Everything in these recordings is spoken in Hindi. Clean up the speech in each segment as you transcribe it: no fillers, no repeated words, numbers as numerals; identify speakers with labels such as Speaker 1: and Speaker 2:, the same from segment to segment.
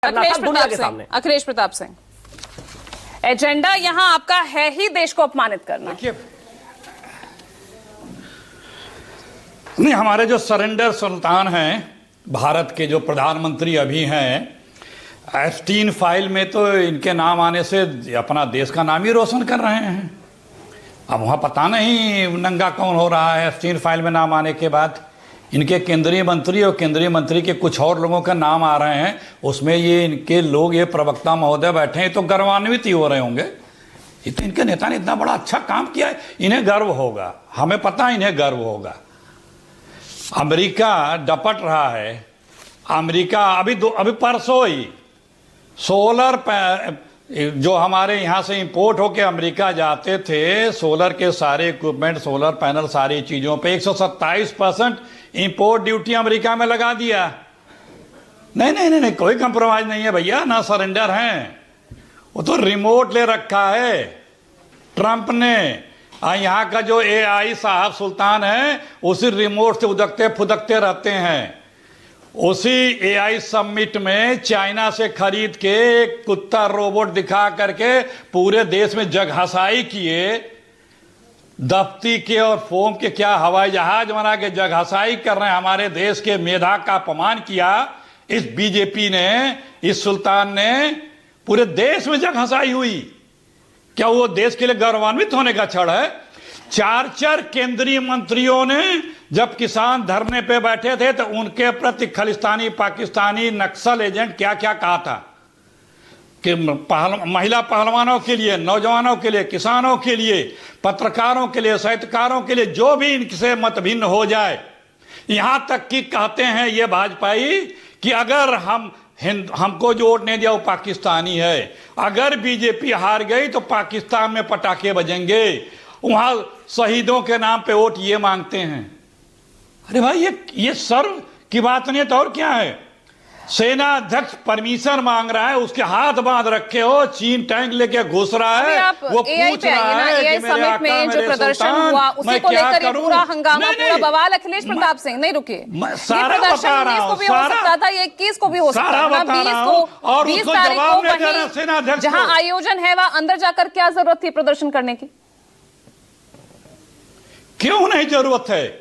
Speaker 1: अखिलेश प्रताप सिंह, एजेंडा यहां आपका है ही देश को अपमानित करना।
Speaker 2: नहीं, हमारे जो सरेंडर सुल्तान हैं, भारत के जो प्रधानमंत्री अभी हैं, एप्स्टीन फाइल में तो इनके नाम आने से अपना देश का नाम ही रोशन कर रहे हैं। अब वहाँ पता नहीं नंगा कौन हो रहा है एप्स्टीन फाइल में नाम आने के बाद। इनके केंद्रीय मंत्री और केंद्रीय मंत्री के कुछ और लोगों का नाम आ रहे हैं, उसमें ये इनके लोग, ये प्रवक्ता महोदय बैठे हैं तो गर्वान्वित ही हो रहे होंगे। ये तो इनके नेता ने इतना बड़ा अच्छा काम किया है, इन्हें गर्व होगा, हमें पता है इन्हें गर्व होगा। अमेरिका डपट रहा है। अमेरिका अभी परसों ही सोलर जो हमारे यहाँ से इंपोर्ट होके अमेरिका जाते थे, सोलर के सारे इक्विपमेंट, सोलर पैनल, सारी चीज़ों पे 127% इंपोर्ट ड्यूटी अमेरिका में लगा दिया। नहीं नहीं नहीं नहीं, कोई कंप्रोमाइज नहीं है भैया, ना सरेंडर हैं। वो तो रिमोट ले रखा है ट्रंप ने। यहाँ का जो AI साहब सुल्तान है, उसी रिमोट से उदकते फुदकते रहते हैं। उसी AI समिट में चाइना से खरीद के एक कुत्ता रोबोट दिखा करके पूरे देश में जगहसाई किए। दफ्ती के और फोम के क्या हवाई जहाज बना के जगहसाई कर रहे हैं। हमारे देश के मेधा का अपमान किया इस बीजेपी ने, इस सुल्तान ने। पूरे देश में जगहसाई हुई। क्या वो देश के लिए गौरवान्वित होने का क्षण है? 4 केंद्रीय मंत्रियों ने जब किसान धरने पे बैठे थे तो उनके प्रति खालिस्तानी, पाकिस्तानी, नक्सल एजेंट क्या क्या कहा था कि महिला पहलवानों के लिए, नौजवानों के लिए, किसानों के लिए, पत्रकारों के लिए, साहित्यकारों के लिए, जो भी इनसे मत भिन्न हो जाए। यहां तक कि कहते हैं ये भाजपाई कि अगर हमको जो वोट नहीं दिया वो पाकिस्तानी है। अगर बीजेपी हार गई तो पाकिस्तान में पटाखे बजेंगे। वहां शहीदों के नाम पे वोट ये मांगते हैं। अरे भाई, ये सर्व की बात नहीं है तो और क्या है? सेना अध्यक्ष परमिशन मांग रहा है, उसके हाथ बांध रखे हो, चीन टैंक लेके घुस रहा है, वो पूछ रहा है कि मेरे आका, मेरे सुल्तान, मैं क्या करूं?
Speaker 1: पूरा हंगामा, पूरा बवाल। अखिलेश प्रताप सिंह, नहीं रुकिए,
Speaker 2: सारा बता रहा हूं,
Speaker 1: सारा ये 21 को भी हो सकता था, 20 तारीख को जहां आयोजन है वहां अंदर जाकर क्या जरूरत थी प्रदर्शन करने की?
Speaker 2: क्यों नहीं जरूरत है?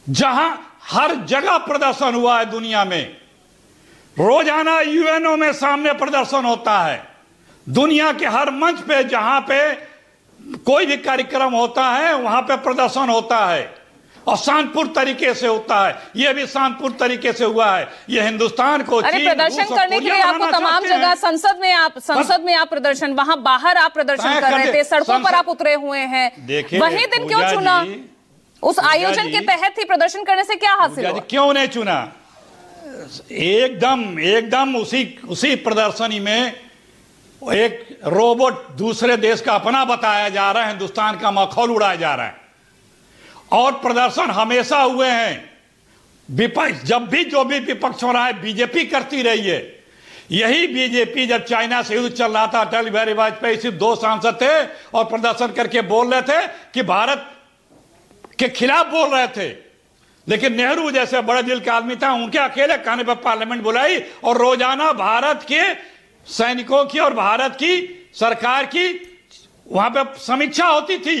Speaker 2: जहां हर जगह प्रदर्शन हुआ है दुनिया में, रोजाना UNO में सामने प्रदर्शन होता है। दुनिया के हर मंच पे जहां पे कोई भी कार्यक्रम होता है वहां पे प्रदर्शन होता है और शांतिपूर्ण तरीके से होता है। यह भी शांतिपूर्ण तरीके से हुआ है। यह हिंदुस्तान को
Speaker 1: प्रदर्शन करने के लिए आपको तमाम जगह, संसद में आप प्रदर्शन, वहां बाहर आप प्रदर्शन कर रहे थे, सड़कों पर आप उतरे हुए हैं। वही दिन क्यों चुना? उस आयोजन के तहत ही प्रदर्शन करने से क्या हासिल हुआ?
Speaker 2: क्यों नहीं चुना? एकदम उसी प्रदर्शनी में एक रोबोट दूसरे देश का अपना बताया जा रहा है, हिंदुस्तान का मखौल उड़ाया जा रहा है। और प्रदर्शन हमेशा हुए हैं। विपक्ष जब भी जो भी विपक्ष हो रहा है, बीजेपी करती रही है। यही बीजेपी जब चाइना से युद्ध चल रहा था, अटल बिहारी वाजपेयी सिर्फ 2 सांसद थे और प्रदर्शन करके बोल रहे थे कि भारत के खिलाफ बोल रहे थे। लेकिन नेहरू जैसे बड़े दिल का आदमी था, उनके अकेले कहने पर पार्लियामेंट बुलाई और रोजाना भारत के सैनिकों की और भारत की सरकार की वहां पे समीक्षा होती थी।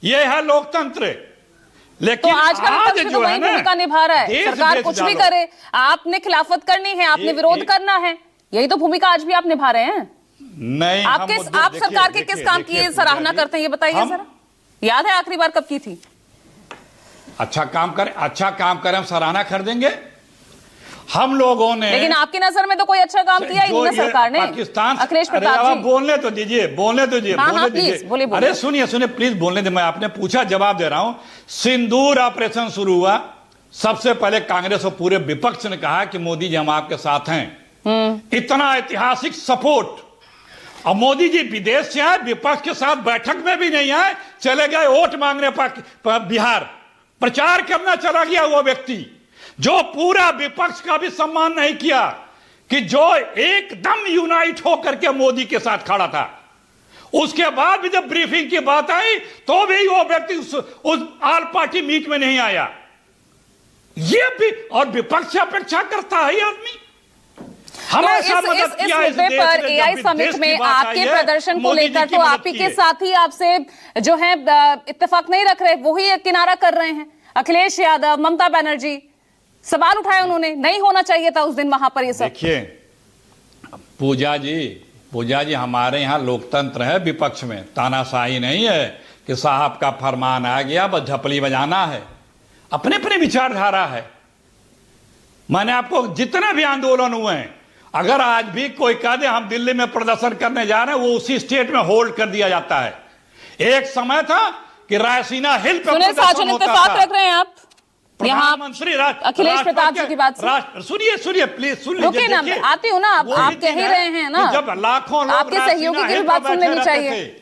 Speaker 2: यह है लोकतंत्र। लेकिन
Speaker 1: तो आज जो है ना, भूमिका निभा रहा है। सरकार कुछ भी करे, आपने खिलाफत करनी है, आपने विरोध करना है। यही तो भूमिका आज भी आप निभा रहे हैं।
Speaker 2: नहीं,
Speaker 1: आप सरकार के किस काम की सराहना करते हैं, ये बताइए जरा। याद है आखिरी बार कब की थी?
Speaker 2: अच्छा काम करें हम सराहना कर देंगे। हम लोगों ने,
Speaker 1: लेकिन आपकी नजर में तो कोई अच्छा काम किया ही नहीं सरकार ने।
Speaker 2: पाकिस्तान,
Speaker 1: अखिलेश प्रताप जी,
Speaker 2: बोलने तो दीजिए। अरे सुनिए प्लीज बोलने दे। मैं आपने पूछा, जवाब दे रहा हूं। सिंदूर ऑपरेशन शुरू हुआ, सबसे पहले कांग्रेस और पूरे विपक्ष ने कहा कि मोदी जी हम आपके साथ हैं। इतना ऐतिहासिक सपोर्ट। और मोदी जी विदेश से आए, विपक्ष के साथ बैठक में भी नहीं आए, चले गए वोट मांगने बिहार। प्रचार करना चला गया वो व्यक्ति जो पूरा विपक्ष का भी सम्मान नहीं किया, कि जो एकदम यूनाइट होकर के मोदी के साथ खड़ा था। उसके बाद भी जब ब्रीफिंग की बात आई तो भी वो व्यक्ति उस ऑल पार्टी मीट में नहीं आया। ये भी, और विपक्ष से अपेक्षा करता है ये आदमी। हमेशा
Speaker 1: तो
Speaker 2: मदद किया
Speaker 1: इस मुद्दे पर एआई समिट में आपके प्रदर्शन को लेकर तो आप ही के साथी आपसे जो है इत्तेफाक नहीं रख रहे, वही एक किनारा कर रहे हैं। अखिलेश यादव, ममता बनर्जी, सवाल उठाए उन्होंने, नहीं होना चाहिए था उस दिन वहां पर ये सब।
Speaker 2: देखिए पूजा जी हमारे यहाँ लोकतंत्र है, विपक्ष में तानाशाही नहीं है कि साहब का फरमान आ गया बस झपली बजाना है। अपने अपने विचारधारा है। मैंने आपको जितने भी आंदोलन हुए हैं, अगर आज भी कोई कह दे हम दिल्ली में प्रदर्शन करने जा रहे हैं, वो उसी स्टेट में होल्ड कर दिया जाता है। एक समय था कि रायसीना हिल पे प्रदर्शन होता था।
Speaker 1: रख रहे हैं आप यहाँ
Speaker 2: प्रधानमंत्री
Speaker 1: अखिलेश प्रताप जी की बात
Speaker 2: सुनिए प्लीज सुन
Speaker 1: रुकिए ना, आती हूँ ना, आप कह ही रहे हैं ना,
Speaker 2: जब लाखों लोग
Speaker 1: आपके सहयोगी की भी बात सुन लेनी चाहिए।